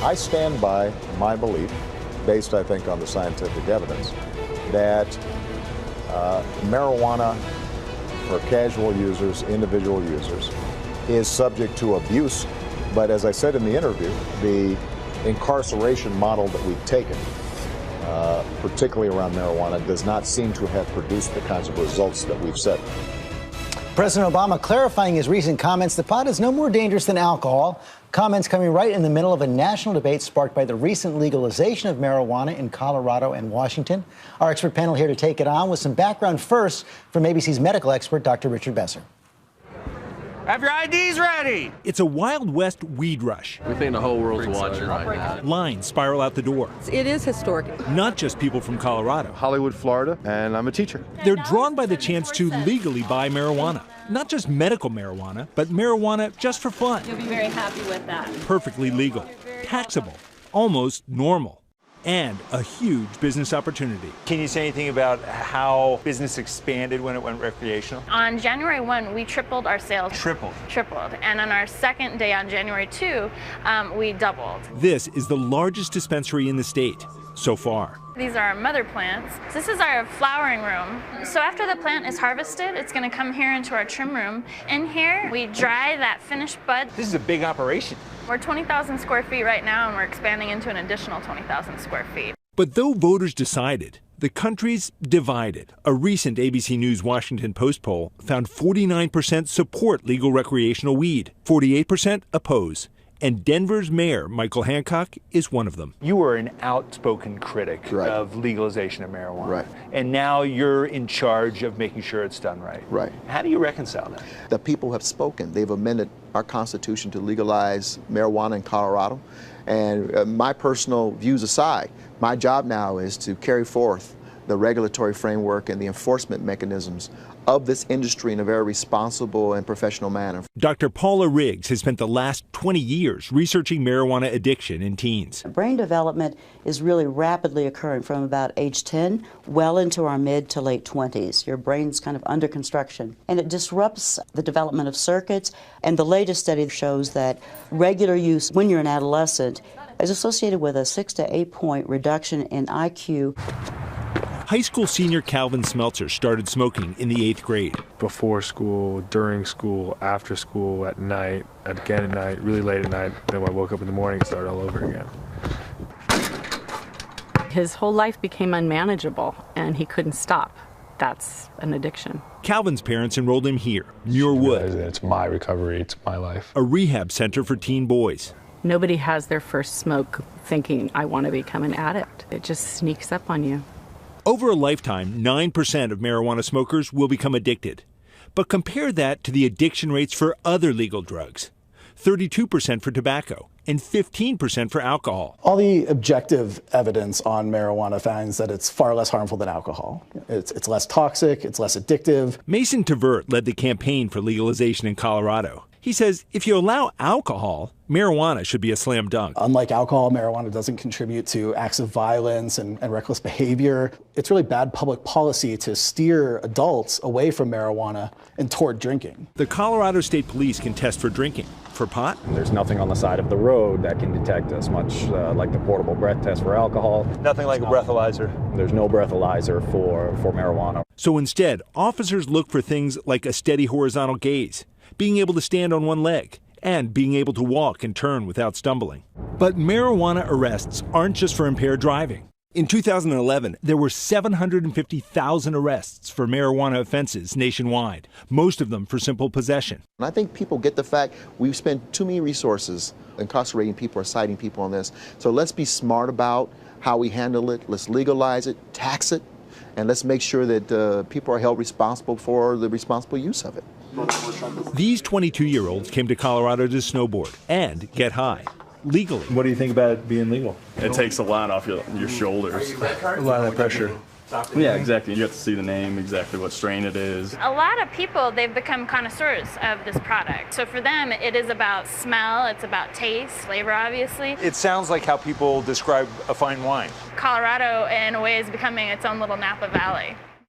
I stand by my belief, based, I think, on the scientific evidence, that marijuana for casual users, individual users, is subject to abuse. But as I said in the interview, the incarceration model that we've taken, particularly around marijuana, does not seem to have produced the kinds of results that we've said. President Obama clarifying his recent comments that pot is no more dangerous than alcohol. Comments coming right in the middle of a national debate sparked by the recent legalization of marijuana in Colorado and Washington. Our expert panel here to take it on with some background first from ABC's medical expert, Dr. Richard Besser. Have your IDs ready! It's a Wild West weed rush. We think the whole world's watching right now. Lines spiral out the door. It is historic. Not just people from Colorado. Hollywood, Florida, and I'm a teacher. They're drawn by the chance to legally buy marijuana. Not just medical marijuana, but marijuana just for fun. You'll be very happy with that. Perfectly legal, taxable, almost normal. And a huge business opportunity. Can you say anything about how business expanded when it went recreational? On January 1, we tripled our sales. Tripled. And on our second day on January 2, we doubled. This is the largest dispensary in the state so far. These are our mother plants. This is our flowering room. So after the plant is harvested, it's going to come here into our trim room. In here, we dry that finished bud. This is a big operation. We're 20,000 square feet right now, and we're expanding into an additional 20,000 square feet. But though voters decided, the country's divided. A recent ABC News Washington Post poll found 49% support legal recreational weed, 48% oppose. And Denver's mayor, Michael Hancock, is one of them. You were an outspoken critic of legalization of marijuana. Right. And now you're in charge of making sure it's done right. Right. How do you reconcile that? The people have spoken. They've amended our Constitution to legalize marijuana in Colorado. And my personal views aside, my job now is to carry forth the regulatory framework and the enforcement mechanisms of this industry in a very responsible and professional manner. Dr. Paula Riggs has spent the last 20 years researching marijuana addiction in teens. Brain development is really rapidly occurring from about age 10 well into our mid to late 20s. Your brain's kind of under construction, and it disrupts the development of circuits. And the latest study shows that regular use when you're an adolescent is associated with a 6 to 8 point reduction in IQ. High school senior Calvin Smeltzer started smoking in the 8th grade. Before school, during school, after school, at night, again at night, really late at night. Then when I woke up in the morning, it started all over again. His whole life became unmanageable, and he couldn't stop. That's an addiction. Calvin's parents enrolled him here, Muir Wood. It's my recovery, it's my life. A rehab center for teen boys. Nobody has their first smoke thinking, I want to become an addict. It just sneaks up on you. Over a lifetime, 9% of marijuana smokers will become addicted. But compare that to the addiction rates for other legal drugs. 32% for tobacco and 15% for alcohol. All the objective evidence on marijuana finds that it's far less harmful than alcohol. It's less toxic, it's less addictive. Mason Tvert led the campaign for legalization in Colorado. He says if you allow alcohol, marijuana should be a slam dunk. Unlike alcohol, marijuana doesn't contribute to acts of violence and reckless behavior. It's really bad public policy to steer adults away from marijuana and toward drinking. The Colorado State Police can test for drinking. For pot? There's nothing on the side of the road that can detect as much like the portable breath test for alcohol. Nothing like a breathalyzer. There's no breathalyzer for marijuana. So instead, officers look for things like a steady horizontal gaze, being able to stand on one leg, and being able to walk and turn without stumbling. But marijuana arrests aren't just for impaired driving. In 2011, there were 750,000 arrests for marijuana offenses nationwide, most of them for simple possession. And I think people get the fact we've spent too many resources incarcerating people or citing people on this. So let's be smart about how we handle it. Let's legalize it, tax it, and let's make sure that people are held responsible for the responsible use of it. These 22-year-olds came to Colorado to snowboard and get high, legally. What do you think about it being legal? It takes a lot off your shoulders. A lot of that pressure. Yeah, exactly. You have to see the name, exactly what strain it is. A lot of people, they've become connoisseurs of this product. So for them, it is about smell, it's about taste, flavor, obviously. It sounds like how people describe a fine wine. Colorado, in a way, is becoming its own little Napa Valley.